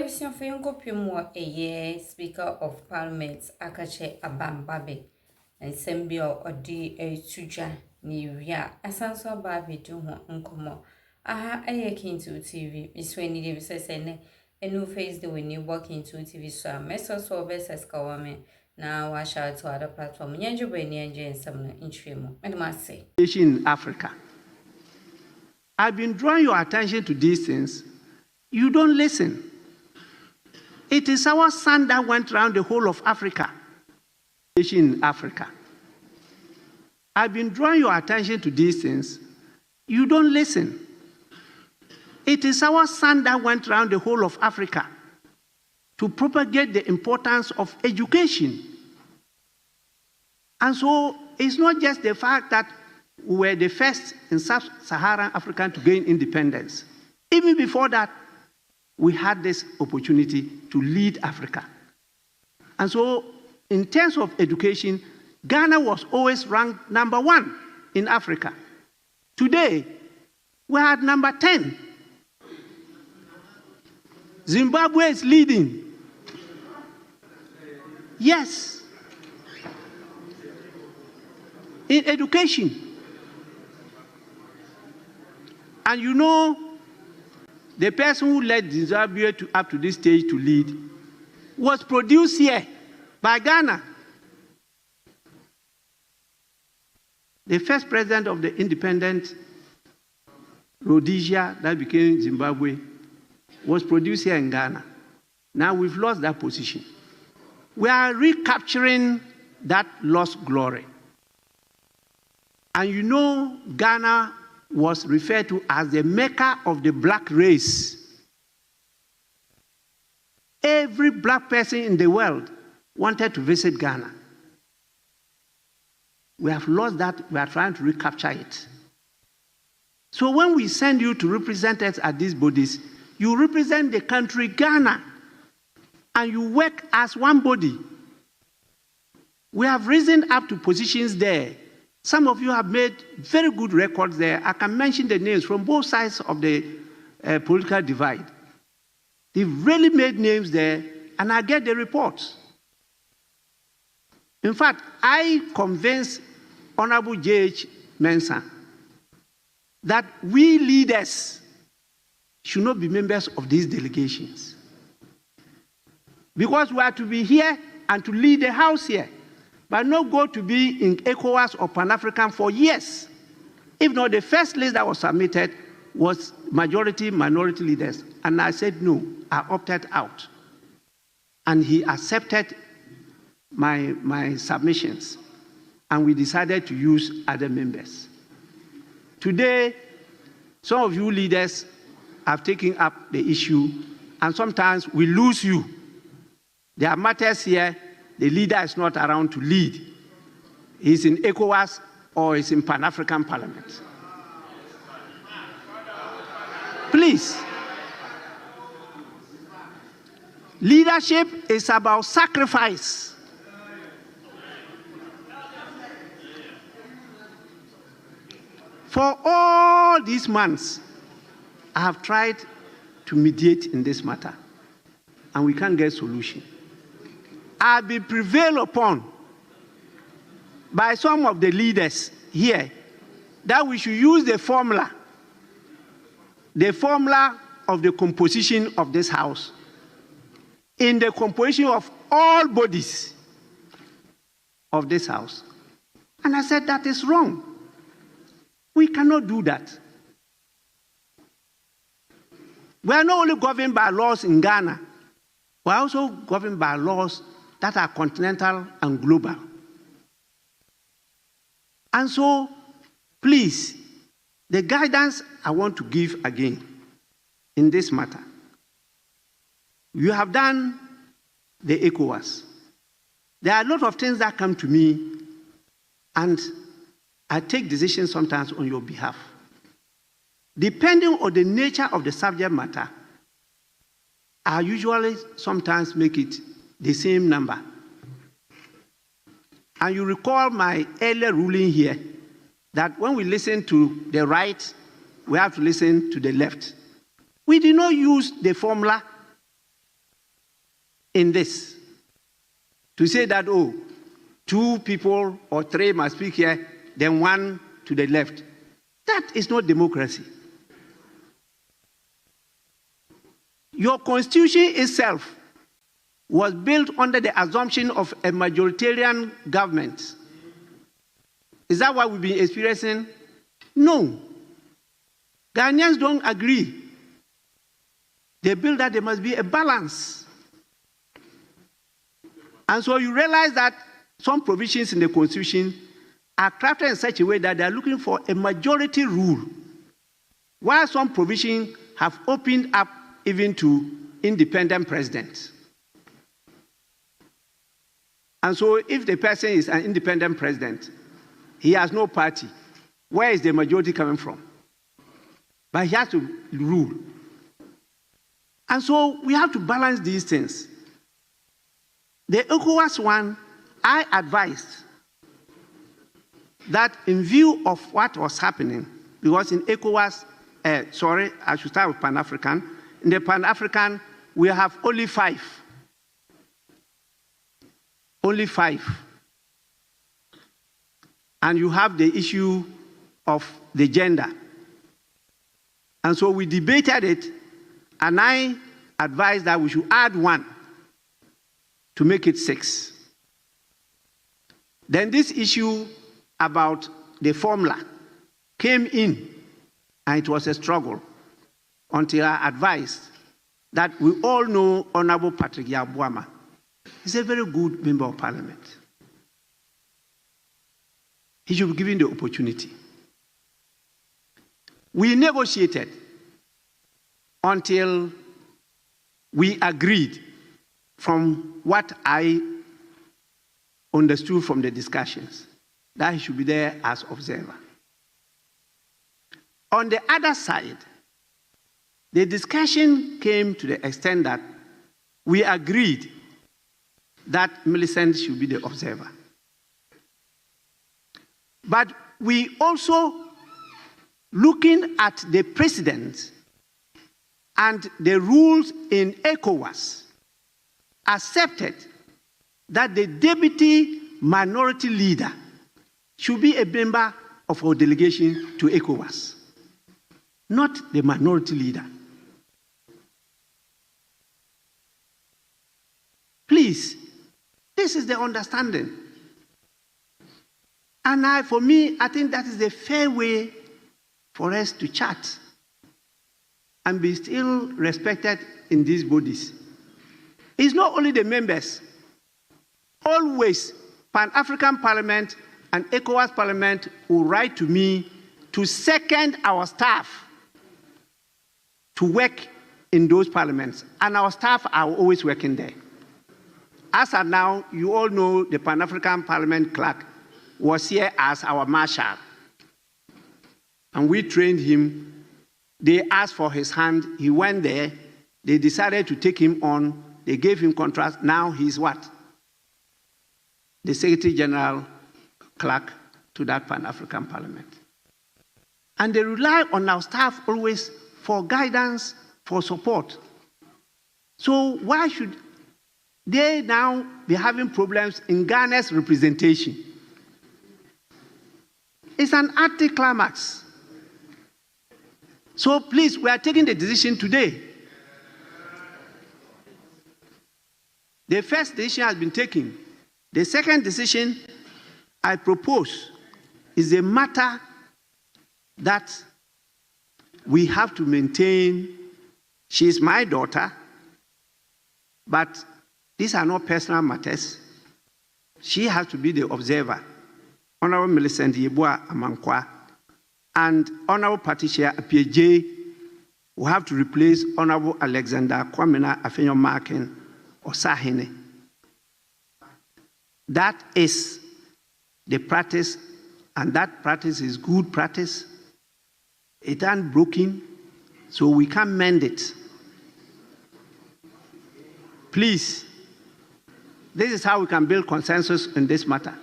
Abusua Fengo Pimo Speaker of Parliament Akache Alban and Sembio Odi Tuja Niwia Asanso Babi Duho Unkomo. Aha Ayakin to TV, Miss Wendy Davis and new face the when you walk into TV so Meso so versus Kawame. Now I shall to other platform Nyanjo Benny and some in Trimo. And must say in Africa. I've been drawing your attention to these things. You don't listen. It is our son that went around the whole of Africa. In Africa. I've been drawing your attention to these things. You don't listen. It is our son that went around the whole of Africa to propagate the importance of education. And so it's not just the fact that we were the first in sub-Saharan Africa to gain independence. Even before that, we had this opportunity to lead Africa. And so, in terms of education, Ghana was always ranked number 1 in Africa. Today, we are at number 10. Zimbabwe is leading. Yes. In education. And you know, the person who led Zimbabwe up to this stage to lead was produced here by Ghana. The first president of the independent Rhodesia that became Zimbabwe was produced here in Ghana. Now we've lost that position. We are recapturing that lost glory. And you know, Ghana was referred to as the Mecca of the black race. Every black person in the world wanted to visit Ghana. We have lost that. We are trying to recapture it. So when we send you to represent us at these bodies, you represent the country Ghana, and you work as one body. We have risen up to positions there. Some of you have made very good records there. I can mention the names from both sides of the political divide. They've really made names there, and I get the reports. In fact, I convinced Honorable J.H. Mensah that we leaders should not be members of these delegations. Because we are to be here and to lead the house here, but not go to be in ECOWAS or Pan-African for years. If not, the first list that was submitted was majority, minority leaders. And I said no, I opted out. And he accepted my submissions. And we decided to use other members. Today, some of you leaders have taken up the issue, and sometimes we lose you. There are matters here. The leader is not around to lead. He's in ECOWAS or he's in Pan-African Parliament. Please. Leadership is about sacrifice. For all these months, I have tried to mediate in this matter, and we can't get a solution. I've been prevailed upon by some of the leaders here that we should use the formula of the composition of this house in the composition of all bodies of this house. And I said that is wrong. We cannot do that. We are not only governed by laws in Ghana, we are also governed by laws that are continental and global. And so, please, the guidance I want to give again in this matter. You have done the ECOWAS. There are a lot of things that come to me, and I take decisions sometimes on your behalf. Depending on the nature of the subject matter, I usually sometimes make it the same number. And you recall my earlier ruling here that when we listen to the right, we have to listen to the left. We did not use the formula in this. To say that, oh, 2 people or 3 must speak here, then 1 to the left. That is not democracy. Your constitution itself was built under the assumption of a majoritarian government. Is that what we've been experiencing? No. Ghanaians don't agree. They build that there must be a balance. And so you realize that some provisions in the Constitution are crafted in such a way that they are looking for a majority rule, while some provisions have opened up even to independent presidents. And so if the person is an independent president, he has no party, where is the majority coming from? But he has to rule. And so we have to balance these things. The ECOWAS one, I advised that in view of what was happening, because in ECOWAS, I should start with Pan-African. In the Pan-African, we have only 5. Only 5. And you have the issue of the gender. And so we debated it, and I advised that we should add 1 to make it 6. Then this issue about the formula came in, and it was a struggle until I advised that we all know Honorable Patrick Yabuama. He's a very good member of Parliament. He should be given the opportunity. We negotiated until we agreed, from what I understood from the discussions, that he should be there as observer. On the other side, the discussion came to the extent that we agreed that Millicent should be the observer. But we also, looking at the precedent and the rules in ECOWAS, accepted that the deputy minority leader should be a member of our delegation to ECOWAS, not the minority leader. Please, this is the understanding. And for me, I think that is the fair way for us to chat and be still respected in these bodies. It's not only the members. Always, Pan-African Parliament and ECOWAS Parliament will write to me to second our staff to work in those parliaments. And our staff are always working there. As of now, you all know the Pan-African Parliament clerk was here as our marshal. And we trained him. They asked for his hand. He went there. They decided to take him on. They gave him contracts. Now he's what? The Secretary General clerk to that Pan-African Parliament. And they rely on our staff always for guidance, for support. So why should they now be having problems in Ghana's representation? It's an anticlimax. So please, we are taking the decision today. The first decision has been taken. The second decision I propose is a matter that we have to maintain. She is my daughter, but these are not personal matters. She has to be the observer. Honorable Millicent Yeboah Amankwa and Honorable Patricia Appiah will have to replace Honorable Alexander Kwamena Afenyo-Markin or Sahene. That is the practice, and that practice is good practice. It ain't broken, so we can mend it. Please, this is how we can build consensus in this matter.